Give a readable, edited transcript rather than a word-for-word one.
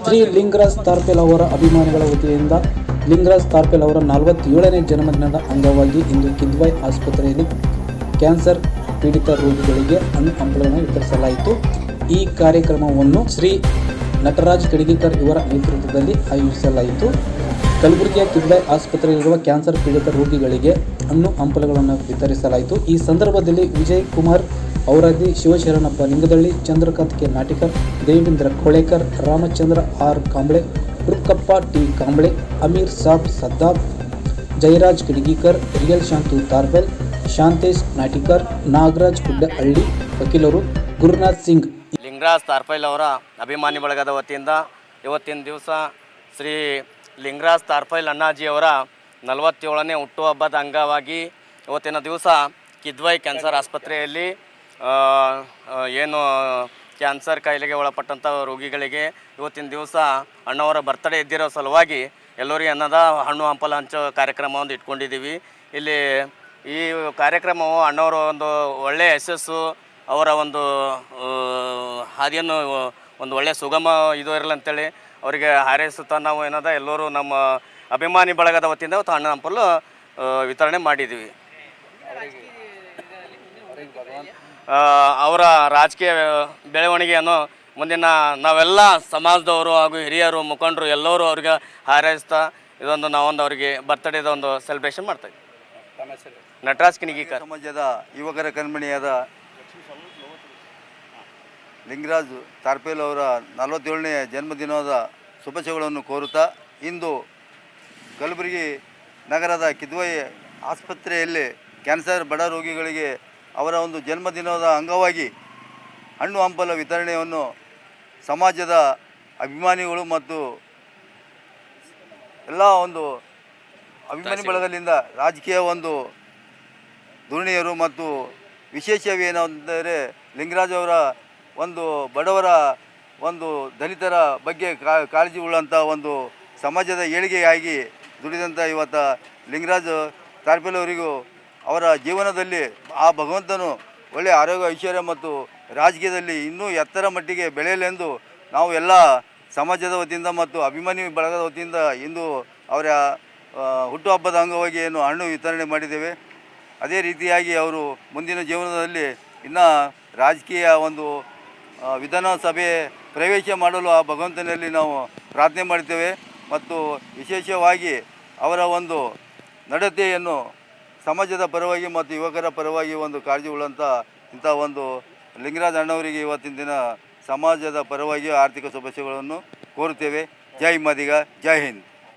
ಶ್ರೀ ಲಿಂಗರಾಜ್ ತಾರ್ಪೆಲ್ ಅವರ ಅಭಿಮಾನಿಗಳ ವತಿಯಿಂದ ಲಿಂಗರಾಜ್ ತಾರ್ಪೆಲ್ ಅವರ 47ನೇ ಜನ್ಮದಿನದ ಅಂಗವಾಗಿ ಇಂದು ಕಿದ್ವಾಯಿ ಆಸ್ಪತ್ರೆಯಲ್ಲಿ ಕ್ಯಾನ್ಸರ್ ಪೀಡಿತ ರೋಗಿಗಳಿಗೆ ಹಣ್ಣು ಹಂಪಲುಗಳನ್ನು ವಿತರಿಸಲಾಯಿತು. ಈ ಕಾರ್ಯಕ್ರಮವನ್ನು ಶ್ರೀ ನಟರಾಜ್ ಕಡಿಗೇಕರ್ ಇವರ ನೇತೃತ್ವದಲ್ಲಿ ಆಯೋಜಿಸಲಾಯಿತು. ಕಲಬುರಗಿಯ ಕಿದ್ವಾಯಿ ಆಸ್ಪತ್ರೆಯಲ್ಲಿರುವ ಕ್ಯಾನ್ಸರ್ ಪೀಡಿತ ರೋಗಿಗಳಿಗೆ ಹಣ್ಣು ಹಂಪಲುಗಳನ್ನು ವಿತರಿಸಲಾಯಿತು. ಈ ಸಂದರ್ಭದಲ್ಲಿ Vijay Kumar Auradi, Shivasharanappa Lingadalli, Chandrakant K Natikar, Devendra Kolekar, Ramachandra R Kamble, Rukkappa T Kamble, Amir Sab Saddab, Jayaraj Kidigikar, real Shantu Tarpel, Shantesh Natikar, Nagaraj Guddahalli, ವಕೀಲರು ಗುರುನಾಥ್ ಸಿಂಗ್. ಲಿಂಗರಾಜ್ ತಾರ್ಪೆಲ್ ಅವರ ಅಭಿಮಾನಿ ಬಳಗದ ವತಿಯಿಂದ ಇವತ್ತಿನ ದಿವಸ ಶ್ರೀ ಲಿಂಗರಾಜ್ ತಾರ್ಪೆಲ್ ಅಣ್ಣಾಜಿಯವರ 47ನೇ ಹುಟ್ಟುಹಬ್ಬದ ಅಂಗವಾಗಿ ಇವತ್ತಿನ ದಿವಸ ಕಿದ್ವಾಯಿ ಕ್ಯಾನ್ಸರ್ ಆಸ್ಪತ್ರೆಯಲ್ಲಿ ಏನು ಕ್ಯಾನ್ಸರ್ ಕಾಯಿಲೆಗೆ ಒಳಪಟ್ಟಂಥ ರೋಗಿಗಳಿಗೆ ಇವತ್ತಿನ ದಿವಸ ಅಣ್ಣವರ ಬರ್ತಡೇ ಇದ್ದಿರೋ ಸಲುವಾಗಿ ಎಲ್ಲರಿಗೆ ಅನ್ನದ ಹಣ್ಣು ಹಂಪಲ ಹಂಚೋ ಕಾರ್ಯಕ್ರಮವನ್ನು ಇಟ್ಕೊಂಡಿದ್ದೀವಿ. ಇಲ್ಲಿ ಈ ಕಾರ್ಯಕ್ರಮವು ಅಣ್ಣವರ ಒಂದು ಒಳ್ಳೆಯ ಯಶಸ್ಸು, ಅವರ ಒಂದು ಹಾದಿಯನ್ನು ಒಂದು ಒಳ್ಳೆಯ ಸುಗಮ ಇದು ಇರಲಿ ಅಂತೇಳಿ ಅವರಿಗೆ ಹಾರೈಸುತ್ತಾ ನಾವು ಏನದ ಎಲ್ಲರೂ ನಮ್ಮ ಅಭಿಮಾನಿ ಬಳಗದ ವತಿಯಿಂದ ಇವತ್ತು ಹಣ್ಣು ಹಂಪಲು ವಿತರಣೆ ಮಾಡಿದ್ದೀವಿ. ಅವರ ರಾಜಕೀಯ ಬೆಳವಣಿಗೆಯನ್ನು ಮುಂದಿನ ನಾವೆಲ್ಲ ಸಮಾಜದವರು ಹಾಗೂ ಹಿರಿಯರು ಮುಖಂಡರು ಎಲ್ಲರೂ ಅವ್ರಿಗೆ ಹಾರೈಸ್ತಾ ಇದೊಂದು ನಾವೊಂದು ಅವರಿಗೆ ಬರ್ತಡೇದ ಒಂದು ಸೆಲೆಬ್ರೇಷನ್ ಮಾಡ್ತಾಯಿದ್ವಿ. ನಟರಾಜ್ ಕಿಣಿಗೀಕರ್ ಸಮಾಜದ ಯುವಕರ ಕಣ್ಮಣಿಯಾದ ಲಿಂಗರಾಜ್ ತಾರ್ಪೆಲ್ ಅವರ 47ನೇ ಜನ್ಮದಿನದ ಶುಭಾಶಯಗಳನ್ನು ಕೋರುತ್ತಾ ಇಂದು ಕಲಬುರಗಿ ನಗರದ ಕಿದ್ವಾಯಿ ಆಸ್ಪತ್ರೆಯಲ್ಲಿ ಕ್ಯಾನ್ಸರ್ ಬಡ ರೋಗಿಗಳಿಗೆ ಅವರ ಒಂದು ಜನ್ಮದಿನದ ಅಂಗವಾಗಿ ಹಣ್ಣು ಹಂಪಲ ವಿತರಣೆಯನ್ನು ಸಮಾಜದ ಅಭಿಮಾನಿಗಳು ಮತ್ತು ಎಲ್ಲ ಒಂದು ಅಭಿಮಾನಿ ಬಳಗದಿಂದ ರಾಜಕೀಯ ಒಂದು ಧುರೀಣಿಯರು ಮತ್ತು ವಿಶೇಷವೇನೆಂದರೆ ಲಿಂಗರಾಜ್ ಅವರ ಒಂದು ಬಡವರ ಒಂದು ದಲಿತರ ಬಗ್ಗೆ ಕಾಳಜಿ ಉಳ್ಳಂಥ ಒಂದು ಸಮಾಜದ ಏಳಿಗೆಯಾಗಿ ದುಡಿದಂಥ ಇವತ್ತು ಲಿಂಗರಾಜ್ ತಾರ್ಪೆಲ್ ಅವರಿಗೂ ಅವರ ಜೀವನದಲ್ಲಿ ಆ ಭಗವಂತನು ಒಳ್ಳೆಯ ಆರೋಗ್ಯ ಐಶ್ವರ್ಯ ಮತ್ತು ರಾಜಕೀಯದಲ್ಲಿ ಇನ್ನೂ ಎತ್ತರ ಮಟ್ಟಿಗೆ ಬೆಳೆಯಲೆಂದು ನಾವು ಎಲ್ಲ ಸಮಾಜದ ವತಿಯಿಂದ ಮತ್ತು ಅಭಿಮಾನಿ ಬಳಗದ ವತಿಯಿಂದ ಇಂದು ಅವರ ಹುಟ್ಟುಹಬ್ಬದ ಅಂಗವಾಗಿ ಏನು ಹಣ್ಣು ವಿತರಣೆ ಮಾಡಿದ್ದೇವೆ. ಅದೇ ರೀತಿಯಾಗಿ ಅವರು ಮುಂದಿನ ಜೀವನದಲ್ಲಿ ಇನ್ನೂ ರಾಜಕೀಯ ಒಂದು ವಿಧಾನಸಭೆ ಪ್ರವೇಶ ಮಾಡಲು ಆ ಭಗವಂತನಲ್ಲಿ ನಾವು ಪ್ರಾರ್ಥನೆ ಮಾಡ್ತೇವೆ. ಮತ್ತು ವಿಶೇಷವಾಗಿ ಅವರ ಒಂದು ನಡತೆಯನ್ನು ಸಮಾಜದ ಪರವಾಗಿ ಮತ್ತು ಯುವಕರ ಪರವಾಗಿ ಒಂದು ಕಾಳಜಿ ಉಳ್ಳಂಥ ಇಂಥ ಒಂದು ಲಿಂಗರಾಜ್ ಅಣ್ಣವರಿಗೆ ಇವತ್ತಿನ ದಿನ ಸಮಾಜದ ಪರವಾಗಿ ಆರ್ಥಿಕ ಶುಭಾಶಯಗಳನ್ನು ಕೋರುತ್ತೇವೆ. ಜೈ ಮಾದಿಗ, ಜೈ ಹಿಂದ್.